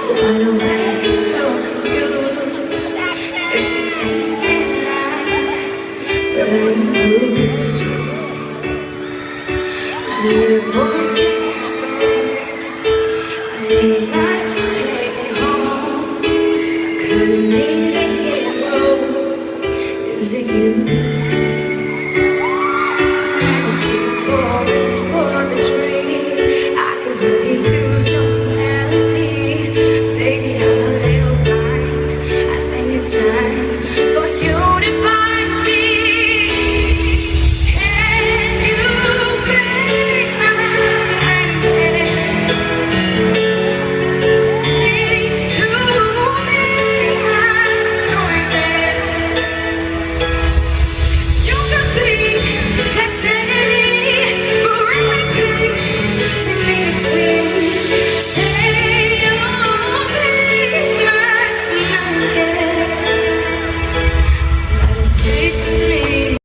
I know I get so confused. Everything's in line, but I'm bruised. I need a voice to echo. I need a light to take me home. I kinda need a hero. Is it you?